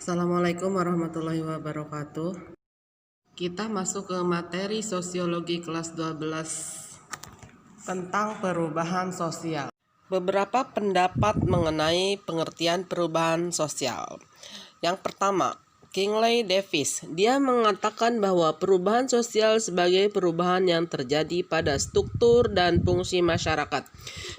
Assalamualaikum warahmatullahi wabarakatuh. Kita masuk ke materi sosiologi kelas 12 tentang perubahan sosial. Beberapa pendapat mengenai pengertian perubahan sosial. Yang pertama, Kingsley Davis. Dia mengatakan bahwa perubahan sosial sebagai perubahan yang terjadi pada struktur dan fungsi masyarakat.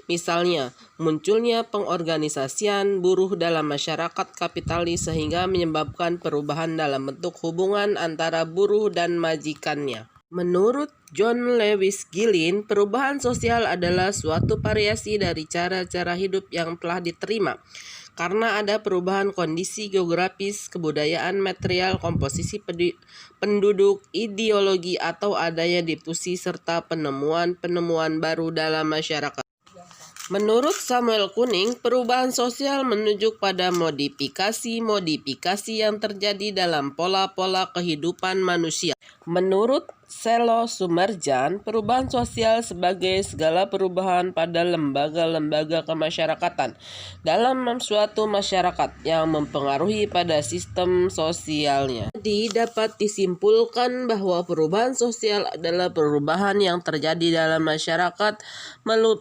Misalnya, munculnya pengorganisasian buruh dalam masyarakat kapitalis sehingga menyebabkan perubahan dalam bentuk hubungan antara buruh dan majikannya. Menurut John Lewis Gillin, perubahan sosial adalah suatu variasi dari cara-cara hidup yang telah diterima karena ada perubahan kondisi geografis, kebudayaan, material, komposisi penduduk, ideologi, atau adanya difusi serta penemuan-penemuan baru dalam masyarakat. Menurut Samuel Kuning, perubahan sosial menunjuk pada modifikasi yang terjadi dalam pola-pola kehidupan manusia. Menurut Selo Sumerjan, perubahan sosial sebagai segala perubahan pada lembaga-lembaga kemasyarakatan dalam suatu masyarakat yang mempengaruhi pada sistem sosialnya. Jadi dapat disimpulkan bahwa perubahan sosial adalah perubahan yang terjadi dalam masyarakat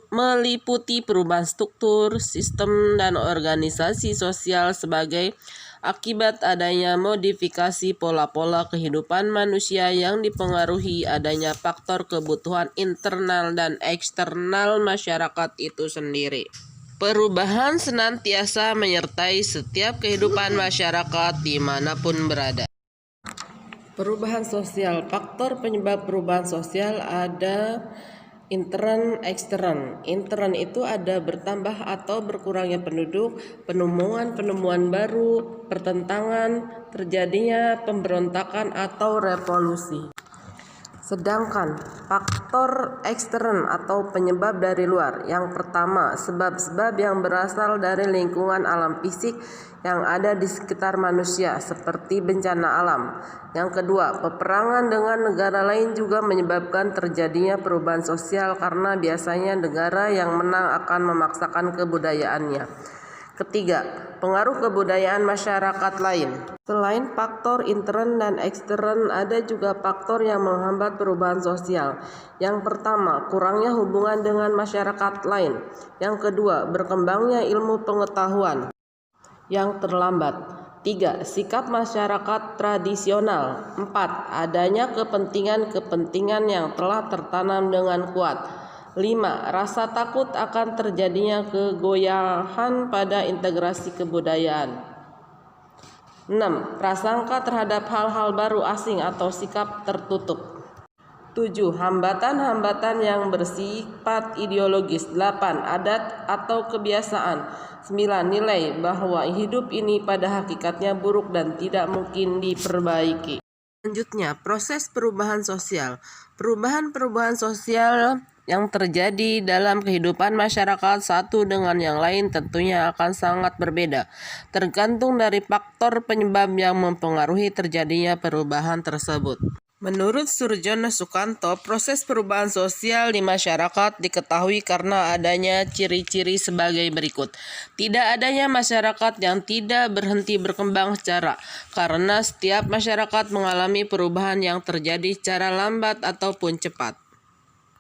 meliputi perubahan struktur, sistem, dan organisasi sosial sebagai akibat adanya modifikasi pola-pola kehidupan manusia yang dipengaruhi adanya faktor kebutuhan internal dan eksternal masyarakat itu sendiri. Perubahan senantiasa menyertai setiap kehidupan masyarakat dimanapun berada. Perubahan sosial. Faktor penyebab perubahan sosial ada intern, ekstern. Intern itu ada bertambah atau berkurangnya penduduk, penemuan baru, pertentangan, terjadinya pemberontakan atau revolusi. Sedangkan faktor ekstern atau penyebab dari luar. Yang pertama, sebab-sebab yang berasal dari lingkungan alam fisik yang ada di sekitar manusia seperti bencana alam. Yang kedua, peperangan dengan negara lain juga menyebabkan terjadinya perubahan sosial karena biasanya negara yang menang akan memaksakan kebudayaannya. Ketiga, pengaruh kebudayaan masyarakat lain. Selain faktor intern dan ekstern, ada juga faktor yang menghambat perubahan sosial. Yang pertama, kurangnya hubungan dengan masyarakat lain. Yang kedua, berkembangnya ilmu pengetahuan yang terlambat. 3. Sikap masyarakat tradisional. 4. Adanya kepentingan yang telah tertanam dengan kuat. 5. Rasa takut akan terjadinya kegoyahan pada integrasi kebudayaan. 6. Prasangka terhadap hal-hal baru asing atau sikap tertutup. 7. Hambatan-hambatan yang bersifat ideologis. 8. Adat atau kebiasaan. 9. Nilai bahwa hidup ini pada hakikatnya buruk dan tidak mungkin diperbaiki. Selanjutnya, proses perubahan sosial. Perubahan sosial yang terjadi dalam kehidupan masyarakat satu dengan yang lain tentunya akan sangat berbeda, tergantung dari faktor penyebab yang mempengaruhi terjadinya perubahan tersebut. Menurut Surjono Sukanto, proses perubahan sosial di masyarakat diketahui karena adanya ciri-ciri sebagai berikut. Tidak adanya masyarakat yang tidak berhenti berkembang karena setiap masyarakat mengalami perubahan yang terjadi secara lambat ataupun cepat.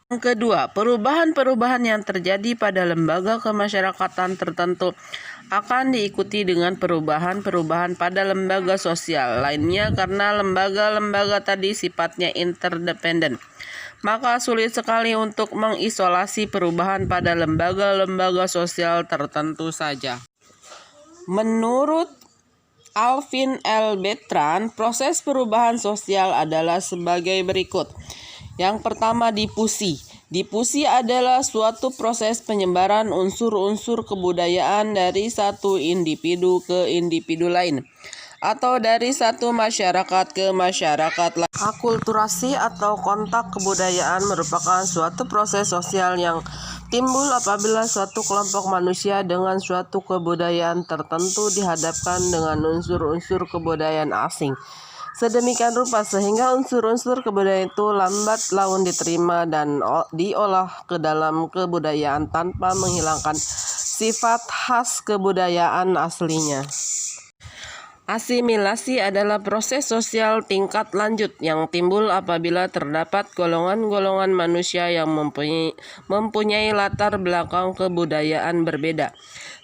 Yang kedua, perubahan-perubahan yang terjadi pada lembaga kemasyarakatan tertentu akan diikuti dengan perubahan-perubahan pada lembaga sosial lainnya karena lembaga-lembaga tadi sifatnya interdependen. Maka sulit sekali untuk mengisolasi perubahan pada lembaga-lembaga sosial tertentu saja. Menurut Alvin L. Bertrand, proses perubahan sosial adalah sebagai berikut. Yang pertama, difusi. Difusi adalah suatu proses penyebaran unsur-unsur kebudayaan dari satu individu ke individu lain atau dari satu masyarakat ke masyarakat lain. Akulturasi atau kontak kebudayaan merupakan suatu proses sosial yang timbul apabila suatu kelompok manusia dengan suatu kebudayaan tertentu dihadapkan dengan unsur-unsur kebudayaan asing. Sedemikian rupa sehingga unsur-unsur kebudayaan itu lambat laun diterima dan diolah ke dalam kebudayaan tanpa menghilangkan sifat khas kebudayaan aslinya. Asimilasi adalah proses sosial tingkat lanjut yang timbul apabila terdapat golongan-golongan manusia yang mempunyai latar belakang kebudayaan berbeda,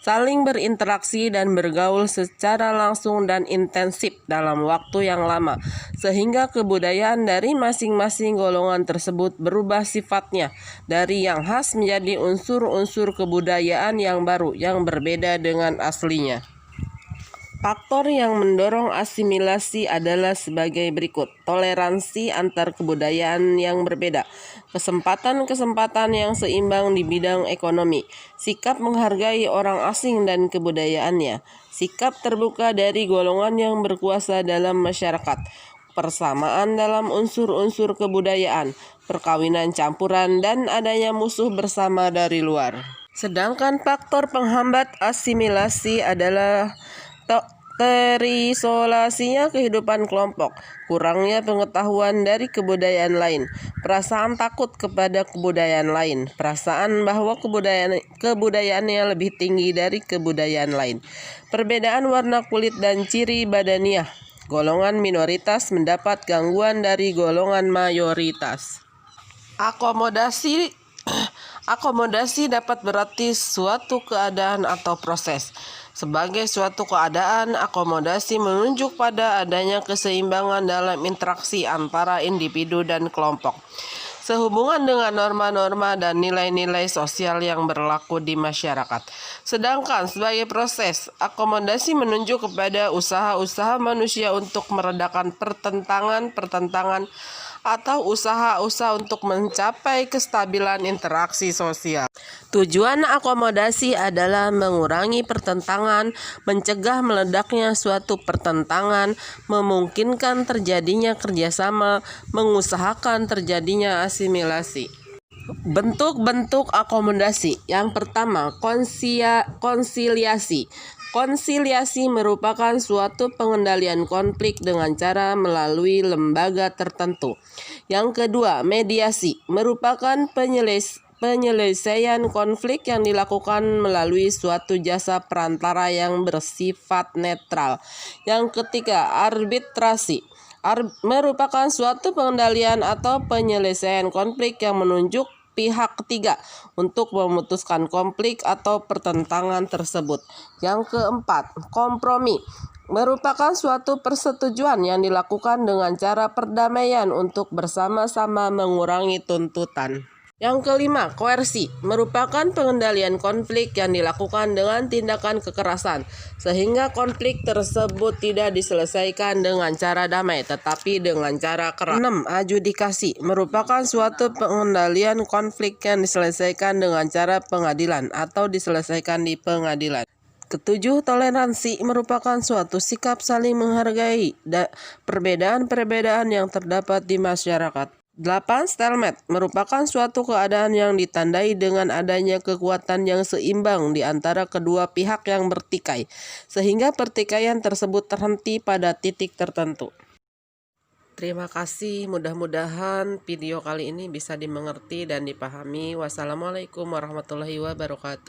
saling berinteraksi dan bergaul secara langsung dan intensif dalam waktu yang lama, sehingga kebudayaan dari masing-masing golongan tersebut berubah sifatnya dari yang khas menjadi unsur-unsur kebudayaan yang baru yang berbeda dengan aslinya. Faktor yang mendorong asimilasi adalah sebagai berikut: toleransi antar kebudayaan yang berbeda, kesempatan-kesempatan yang seimbang di bidang ekonomi, sikap menghargai orang asing dan kebudayaannya, sikap terbuka dari golongan yang berkuasa dalam masyarakat, persamaan dalam unsur-unsur kebudayaan, perkawinan campuran, dan adanya musuh bersama dari luar. Sedangkan faktor penghambat asimilasi adalah terisolasinya kehidupan kelompok, kurangnya pengetahuan dari kebudayaan lain, perasaan takut kepada kebudayaan lain, perasaan bahwa kebudayaannya lebih tinggi dari kebudayaan lain, perbedaan warna kulit dan ciri badaniah. Golongan minoritas mendapat gangguan dari golongan mayoritas. Akomodasi dapat berarti suatu keadaan atau proses. Sebagai suatu keadaan, akomodasi menunjuk pada adanya keseimbangan dalam interaksi antara individu dan kelompok, sehubungan dengan norma-norma dan nilai-nilai sosial yang berlaku di masyarakat. Sedangkan sebagai proses, akomodasi menunjuk kepada usaha-usaha manusia untuk meredakan pertentangan atau usaha-usaha untuk mencapai kestabilan interaksi sosial. Tujuan akomodasi adalah mengurangi pertentangan, mencegah meledaknya suatu pertentangan, memungkinkan terjadinya kerjasama, mengusahakan terjadinya asimilasi. Bentuk-bentuk akomodasi. Yang pertama, konsiliasi. Konsiliasi merupakan suatu pengendalian konflik dengan cara melalui lembaga tertentu. Yang kedua, mediasi merupakan penyelesaian konflik yang dilakukan melalui suatu jasa perantara yang bersifat netral. Yang ketiga, arbitrasi merupakan suatu pengendalian atau penyelesaian konflik yang menunjuk pihak ketiga untuk memutuskan konflik atau pertentangan tersebut. Yang keempat, kompromi merupakan suatu persetujuan yang dilakukan dengan cara perdamaian untuk bersama-sama mengurangi tuntutan. Yang kelima, koersi merupakan pengendalian konflik yang dilakukan dengan tindakan kekerasan, sehingga konflik tersebut tidak diselesaikan dengan cara damai, tetapi dengan cara keras. 6. Adjudikasi merupakan suatu pengendalian konflik yang diselesaikan dengan cara pengadilan atau diselesaikan di pengadilan. Ketujuh, toleransi merupakan suatu sikap saling menghargai perbedaan-perbedaan yang terdapat di masyarakat. 8. Stalemate merupakan suatu keadaan yang ditandai dengan adanya kekuatan yang seimbang di antara kedua pihak yang bertikai, sehingga pertikaian tersebut terhenti pada titik tertentu. Terima kasih, mudah-mudahan video kali ini bisa dimengerti dan dipahami. Wassalamualaikum warahmatullahi wabarakatuh.